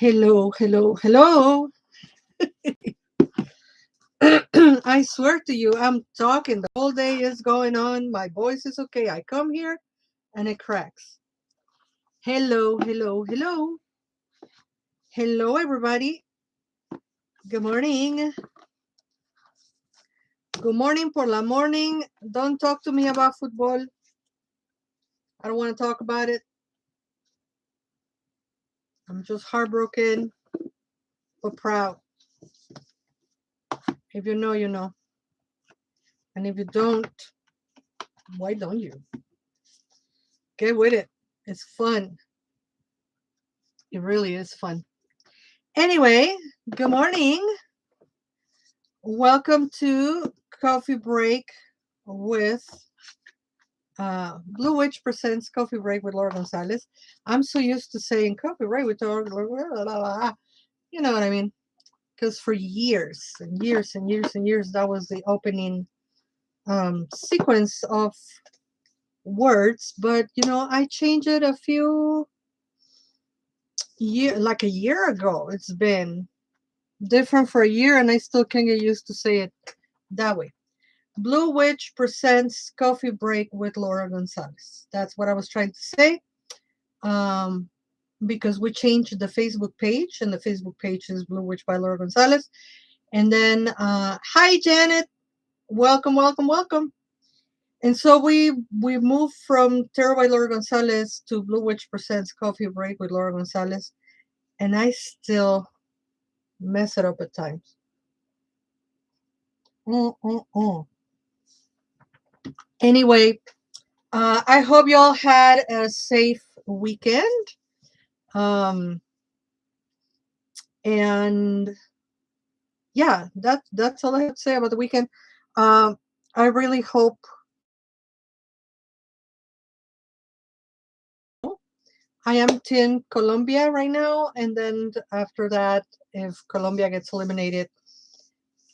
Hello, hello, hello. I swear to you, I'm talking. The whole day is going on. My voice is okay. I come here and it cracks. Hello, hello, hello. Hello, everybody. Good morning. Good morning por la morning. Don't talk to me about football. I don't want to talk about it. I'm just heartbroken but proud. If you know, you know. And if you don't, why don't you? Get with it. It's fun. It really is fun. Anyway, good morning. Welcome to Coffee Break with Blue Witch presents Coffee Break with Laura González. I'm so used to saying Coffee Break with Laura, you know what I mean? Because for years and years and years and years, that was the opening sequence of words. But you know, I changed it a few like a year ago. It's been different for a year, and I still can't get used to say it that way. Blue Witch presents Coffee Break with Laura González. That's what I was trying to say. Because we changed the Facebook page, and the Facebook page is Blue Witch by Laura González. And then, hi Janet, welcome, welcome, welcome. And so we moved from Teteoh by Laura González to Blue Witch presents Coffee Break with Laura González, and I still mess it up at times. Anyway, I hope y'all had a safe weekend. And yeah, that's all I have to say about the weekend. I really hope I am Team Colombia right now, and then after that, if Colombia gets eliminated,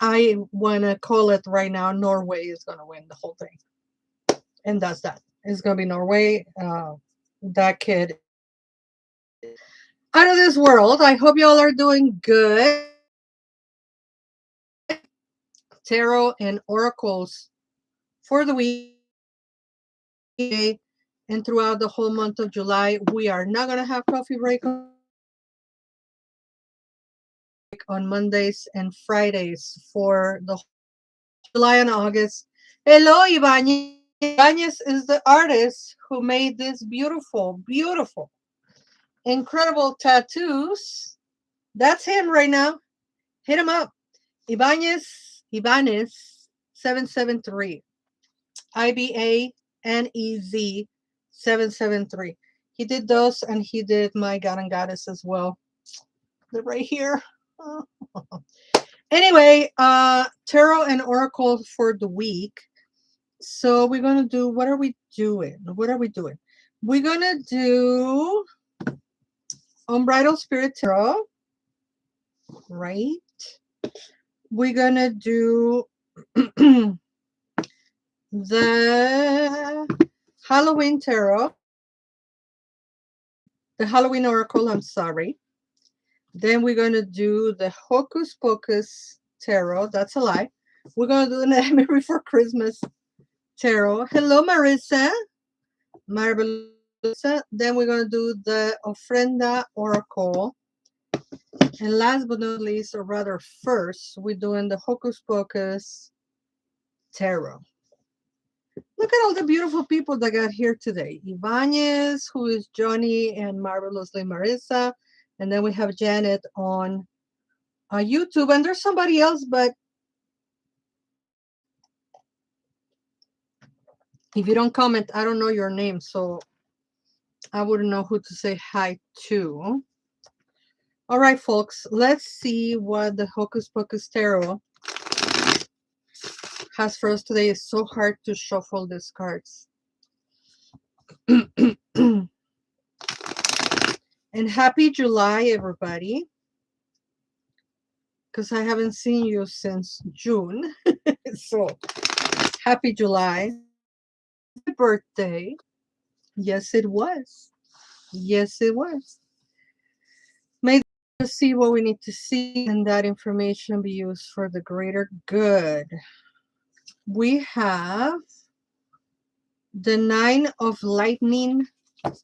I want to call it right now. Norway is going to win the whole thing, and that's that. It's going to be Norway. That kid out of this world. I hope y'all are doing good. Tarot and oracles for the week and throughout the whole month of July. We are not going to have coffee break on Mondays and Fridays for the July and August. Hello, Ibanez. Ibanez is the artist who made this beautiful, beautiful, incredible tattoos. That's him right now. Hit him up. Ibanez 773. IBANEZ 773. He did those, and he did my God and Goddess as well. They're right here. Anyway, tarot and oracle for the week. So we're gonna do. What are we doing? What are we doing? We're gonna do Unbridled Spirit Tarot, right? We're gonna do the Halloween Tarot, the Halloween Oracle, I'm sorry. Then we're going to do the Hocus Pocus Tarot. That's a lie. We're going to do the Nightmare Before Christmas Tarot. Hello, Marissa. Marvelous. Then we're going to do the Ofrenda Oracle. And last but not least, or rather first, we're doing the Hocus Pocus Tarot. Look at all the beautiful people that got here today. Ibanez, who is Johnny, and Marvelously Marissa. And then we have Janet on YouTube. And there's somebody else, but if you don't comment, I don't know your name. So I wouldn't know who to say hi to. All right, folks. Let's see what the Hocus Pocus Tarot has for us today. It's so hard to shuffle these cards. And happy July, everybody. Because I haven't seen you since June. So happy July. My birthday. Yes, it was. Yes, it was. May to see what we need to see, and that information be used for the greater good. We have the 9 of Lightning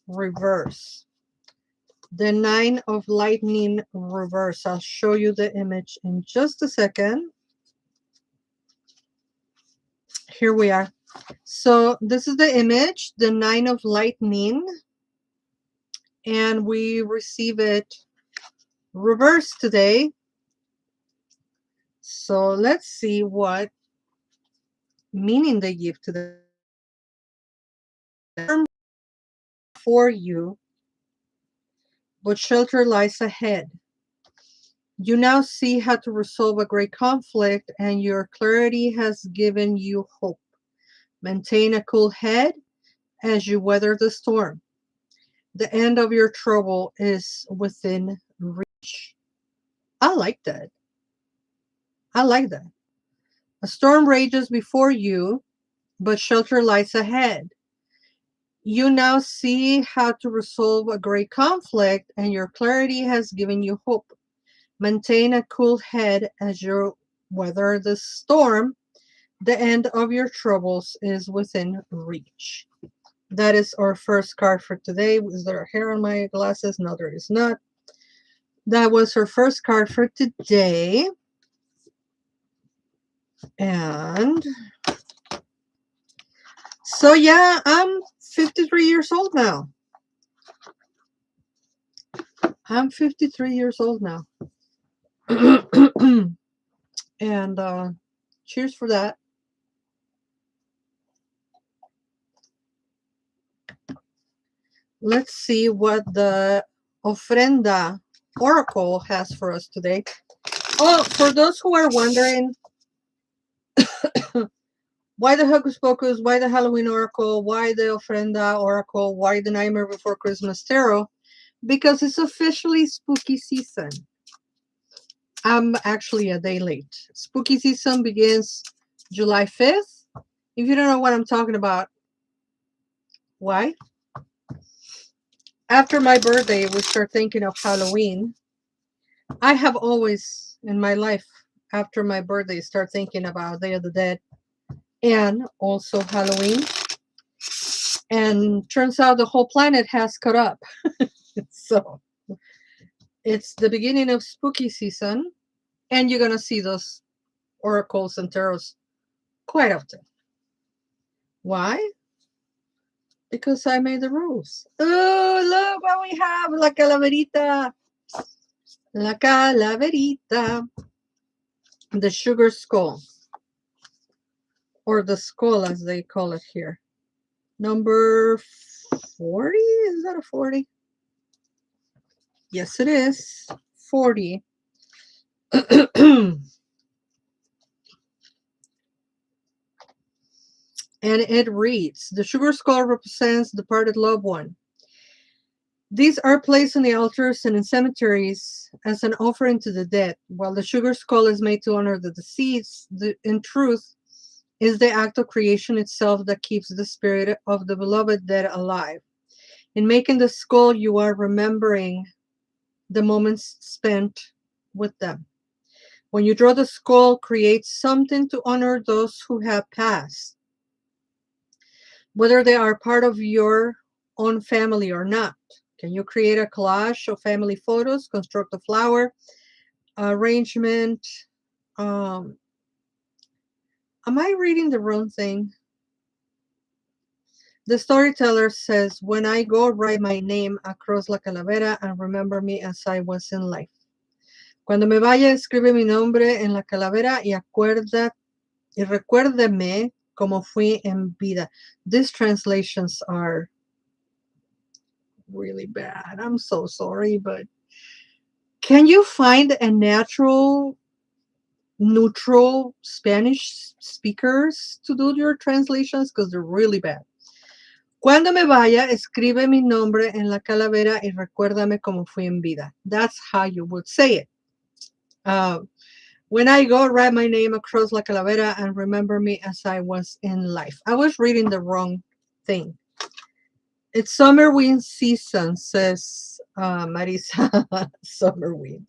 reverse. The 9 of Lightning reverse. I'll show you the image in just a second. Here we are. So this is the image, the 9 of Lightning, and we receive it reversed today. So let's see what meaning they give to the for you, but shelter lies ahead. You now see how to resolve a great conflict, and your clarity has given you hope. Maintain a cool head as you weather the storm. The end of your trouble is within reach. I like that. I like that. A storm rages before you, but shelter lies ahead. You now see how to resolve a great conflict, and your clarity has given you hope. Maintain a cool head as you weather the storm. The end of your troubles is within reach. That is our first card for today. Is there hair on my glasses? No, there is not. That was her first card for today. And so, yeah, I'm 53 years old now. I'm 53 years old now. And cheers for that. Let's see what the Ofrenda Oracle has for us today. Oh, for those who are wondering why the Hocus Pocus, why the Halloween Oracle, why the Ofrenda Oracle, why the Nightmare Before Christmas Tarot, because it's officially spooky season. I'm actually a day late. Spooky season begins July 5th. If you don't know what I'm talking about, why? After my birthday, we start thinking of Halloween. I have always, in my life, after my birthday, start thinking about Day of the Dead and also Halloween. And turns out the whole planet has caught up. So it's the beginning of spooky season, and you're going to see those oracles and tarots quite often. Why? Because I made the rules. Oh, look what we have. La calaverita. La calaverita. The sugar skull. Or the skull, as they call it here. Number 40? Is that a 40? Yes, it is. 40. And it reads, the sugar skull represents the departed loved one. These are placed on the altars and in cemeteries as an offering to the dead, while the sugar skull is made to honor the deceased. In truth, is the act of creation itself that keeps the spirit of the beloved dead alive. In making the skull, you are remembering the moments spent with them. When you draw the skull, create something to honor those who have passed, whether they are part of your own family or not. Can you create a collage of family photos, construct a flower arrangement? Am I reading the wrong thing? The storyteller says, when I go, write my name across la calavera and remember me as I was in life. Cuando me vaya, escribe mi nombre en la calavera y recuérdeme como fui en vida. These translations are really bad. I'm so sorry, but can you find a neutral Spanish speakers to do your translations? Because they're really bad. Cuando me vaya, escribe mi nombre en la calavera y recuérdame como fui en vida. That's how you would say it. When I go, write my name across la calavera and remember me as I was in life. I was reading the wrong thing. It's summer wind season, says Marisa. Summer wind.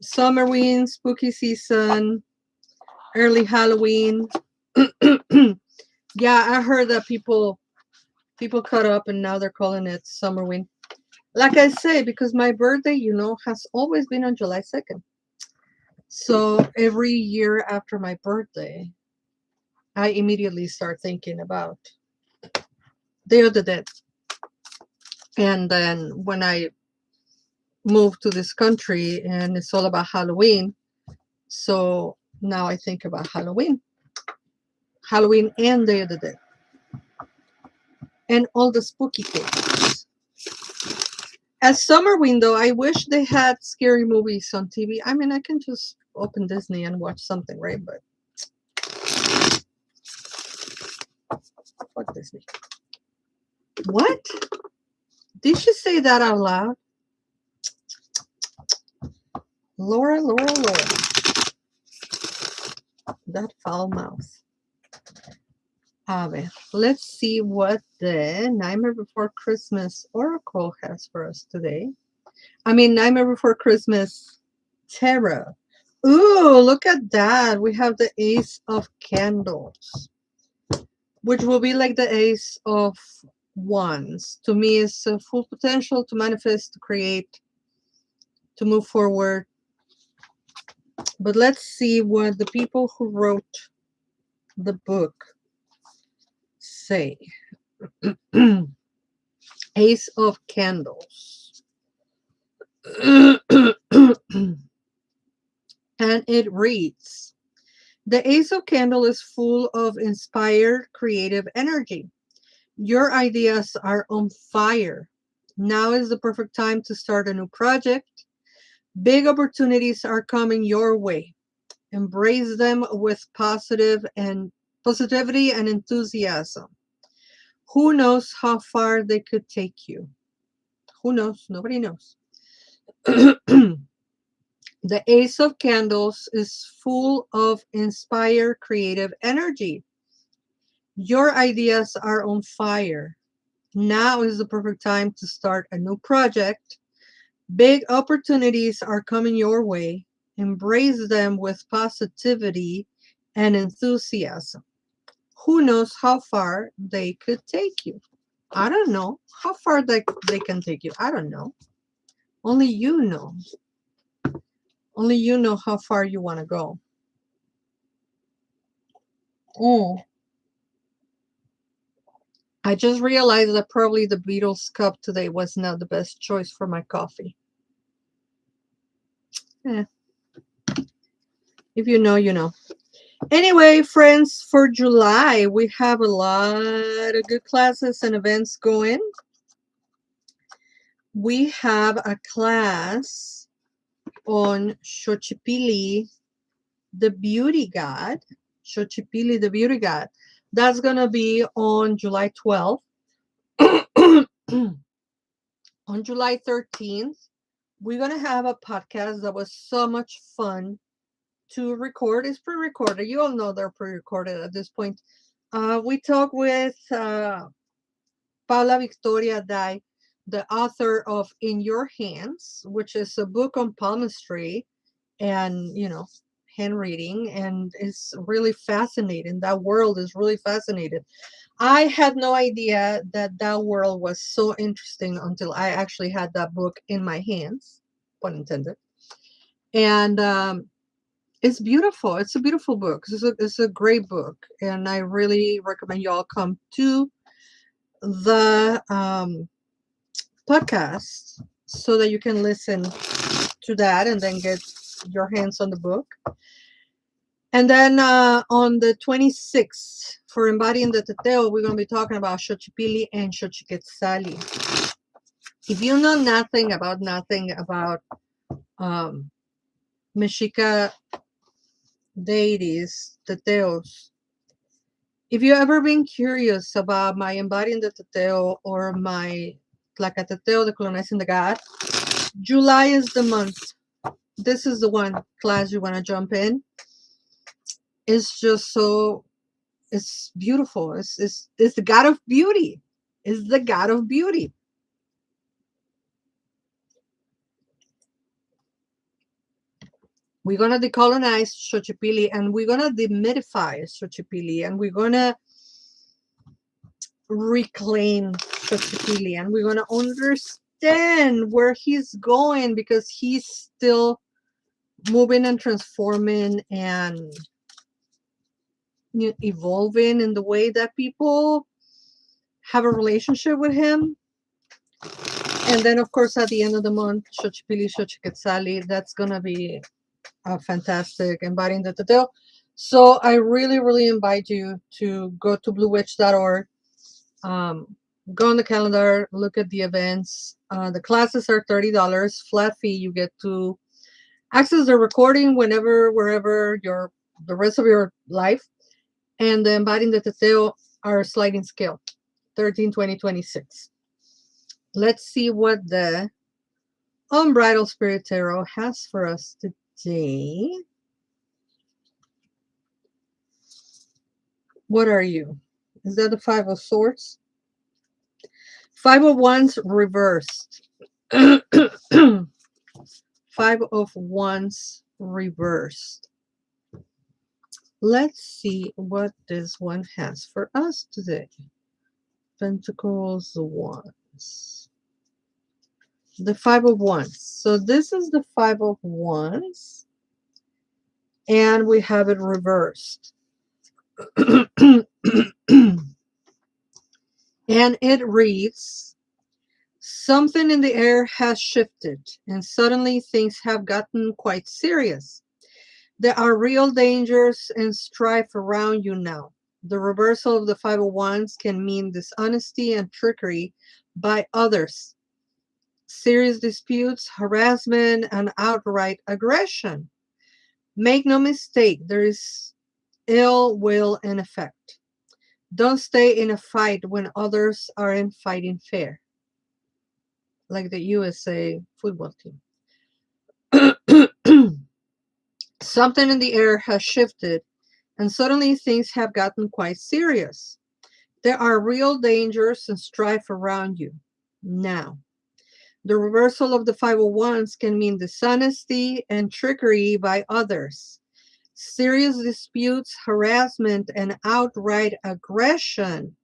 Summer wind, spooky season, early Halloween. Yeah, I heard that people cut up and now they're calling it summer wind. Like I say, because my birthday, has always been on July 2nd. So every year after my birthday, I immediately start thinking about Day of the Dead. And then when I moved to this country and it's all about Halloween, so now I think about Halloween and Day of the Dead. And all the spooky things. As summer window, I wish they had scary movies on TV. I mean, I can just open Disney and watch something, right? But fuck Disney. What? Did she say that out loud? Laura. That foul mouth. Let's see what the Nightmare Before Christmas Oracle has for us today. I mean, Nightmare Before Christmas Tarot. Ooh, look at that. We have the Ace of Candles, which will be like the Ace of Wands. To me, it's a full potential to manifest, to create, to move forward. But let's see what the people who wrote the book say. Ace of Candles. And it reads, the Ace of Candle is full of inspired creative energy. Your ideas are on fire. Now is the perfect time to start a new project. Big opportunities are coming your way. Embrace them with positivity and enthusiasm. Who knows how far they could take you? Who knows? Nobody knows. The Ace of Candles is full of inspired creative energy. Your ideas are on fire. Now is the perfect time to start a new project. Big opportunities are coming your way. Embrace them with positivity and enthusiasm. Who knows how far they could take you? I don't know how far they can take you. I don't know. Only you know. Only you know how far you want to go. Oh. I just realized that probably the Beatles cup today was not the best choice for my coffee. If you know, you know. Anyway, friends, for July, we have a lot of good classes and events going. We have a class on Xochipilli, the beauty god. Xochipilli, the beauty god. That's going to be on July 12th. On July 13th, we're going to have a podcast that was so much fun to record. It's pre-recorded. You all know they're pre-recorded at this point. We talked with Paula Victoria Dai, the author of In Your Hands, which is a book on palmistry and, hand reading, and it's really fascinating. That world is really fascinating. I had no idea that world was so interesting until I actually had that book in my hands, pun intended. And it's beautiful. It's a beautiful book. It's a great book, and I really recommend you all come to the podcast so that you can listen to that and then get your hands on the book. And then on the 26th, for Embodying the Teteoh, we're going to be talking about Xochipilli and Xochiquetzalli. If you know nothing about Mexica deities, Teteos, if you've ever been curious about my Embodying the Teteoh or my Tlacateteoh, the Colonizing the God, July is the month. This is the one class you want to jump in. It's just so It's beautiful. It's the god of beauty. It's the god of beauty. We're gonna decolonize Xochipilli, and we're gonna demystify Xochipilli, and we're gonna reclaim Xochipilli, and we're gonna understand where he's going, because he's still moving and transforming and evolving in the way that people have a relationship with him. And then, of course, at the end of the month, Xochipilli, Xochiquetzalli, that's gonna be a fantastic embodying the Teteoh. So I really, really invite you to go to bluewitch.org, go on the calendar, look at the events. The classes are $30 flat fee. You get to access the recording whenever, wherever the rest of your life. And the embodying the Teteoh are sliding scale, 13, 20, 26. Let's see what the Unbridled Spirit Tarot has for us today. What are you? Is that the Five of Swords? Five of Wands reversed. Five of Wands reversed. Let's see what this one has for us today. Pentacles, Wands. The Five of Wands. So this is the Five of Wands. And we have it reversed. And it reads, something in the air has shifted, and suddenly things have gotten quite serious. There are real dangers and strife around you now. The reversal of the Five of Wands can mean dishonesty and trickery by others, serious disputes, harassment, and outright aggression. Make no mistake, there is ill will in effect. Don't stay in a fight when others aren't fighting fair. Like the USA football team. Something in the air has shifted, and suddenly things have gotten quite serious. There are real dangers and strife around you now. The reversal of the Five of Wands can mean dishonesty and trickery by others, serious disputes, harassment, and outright aggression.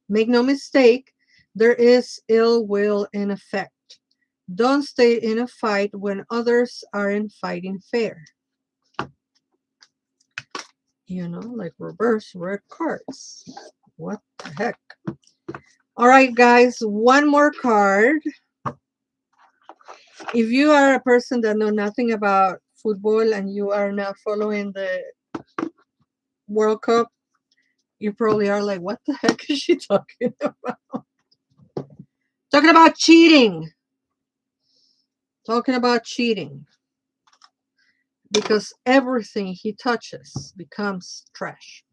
Make no mistake, there is ill will in effect. Don't stay in a fight when others aren't fighting fair. You know, like reverse red cards. What the heck? All right, guys, one more card. If you are a person that know nothing about football and you are not following the World Cup, you probably are like, what the heck is she talking about? Talking about cheating. Talking about cheating. Because everything he touches becomes trash.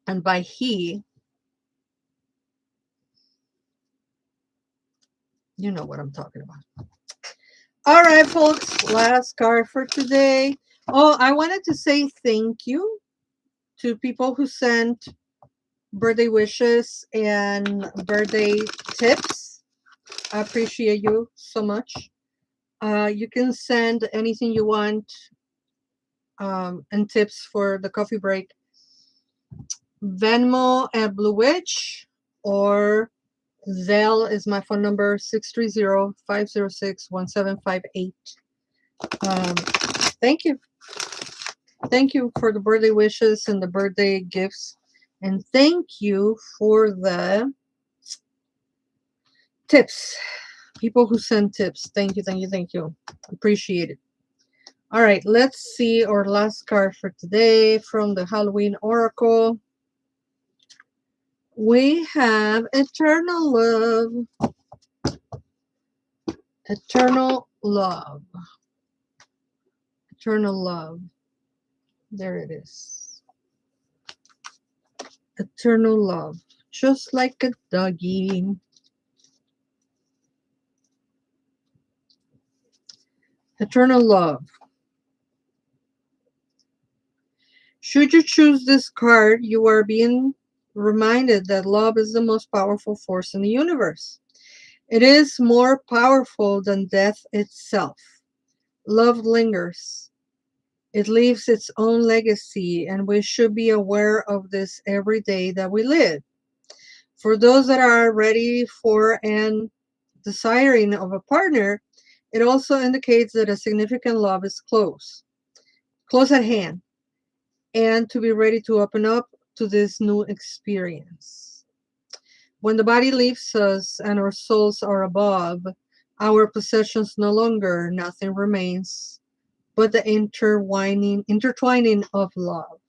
And by he, you know what I'm talking about. All right, folks, last card for today. Oh, I wanted to say thank you to people who sent birthday wishes and birthday tips. I appreciate you so much. You can send anything you want and tips for the coffee break. Venmo at bluewitch, or Zelle is my phone number, 630-506-1758. Thank you. Thank you for the birthday wishes and the birthday gifts. And thank you for the tips. People who send tips. Thank you, thank you, thank you. Appreciate it. All right, let's see our last card for today from the Halloween Oracle. We have Eternal Love. Eternal Love. Eternal Love. There it is. Eternal Love. Just like a doggy. Eternal love. Should you choose this card, you are being reminded that love is the most powerful force in the universe. It is more powerful than death itself. Love lingers. It leaves its own legacy, and we should be aware of this every day that we live. For those that are ready for and desiring of a partner, it also indicates that a significant love is close at hand, and to be ready to open up to this new experience. When the body leaves us and our souls are above, our possessions no longer, nothing remains but the intertwining of love.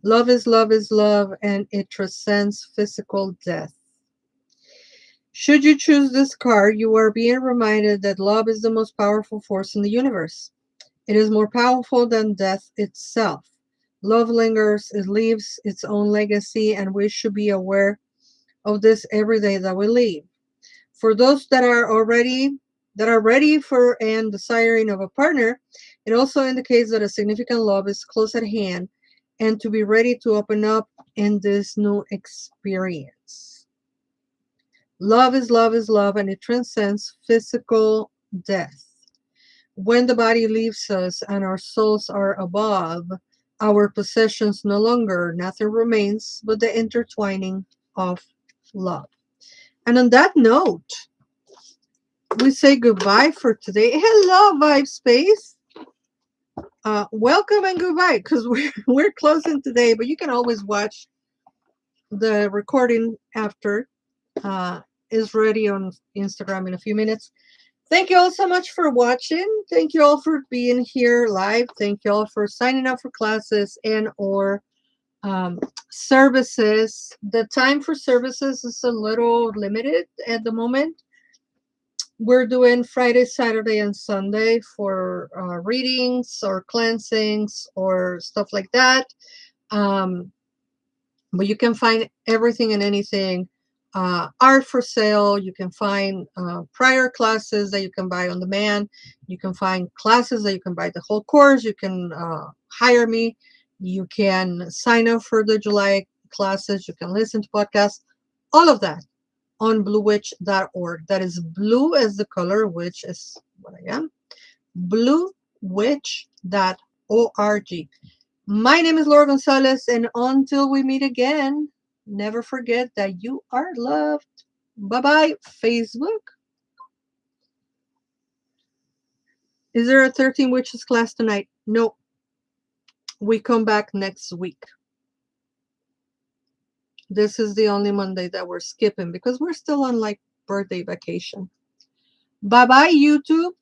Love is love is love, and it transcends physical death. Should you choose this card, you are being reminded that love is the most powerful force in the universe. It is more powerful than death itself. Love lingers, it leaves its own legacy, and we should be aware of this every day that we live. For those that are ready for and desiring of a partner, it also indicates that a significant love is close at hand and to be ready to open up in this new experience. Love is love is love, and it transcends physical death. When the body leaves us and our souls are above, our possessions no longer, nothing remains but the intertwining of love. And on that note, we say goodbye for today. Hello, Vibe Space. Welcome and goodbye, because we're closing today, but you can always watch the recording after. Is ready on Instagram in a few minutes. Thank you all so much for watching. Thank you all for being here live. Thank you all for signing up for classes and or services. The time for services is a little limited at the moment. We're doing Friday, Saturday, and Sunday for readings or cleansings or stuff like that. But you can find everything and anything. Art for sale. You can find prior classes that you can buy on demand. You can find classes that you can buy the whole course. You can hire me. You can sign up for the July classes. You can listen to podcasts. All of that on bluewitch.org. That is blue as the color, which is what I am. bluewitch.org. My name is Laura González, and until we meet again, never forget that you are loved. Bye-bye, Facebook. Is there a 13 Witches class tonight? No. We come back next week. This is the only Monday that we're skipping because we're still on like birthday vacation. Bye-bye, YouTube.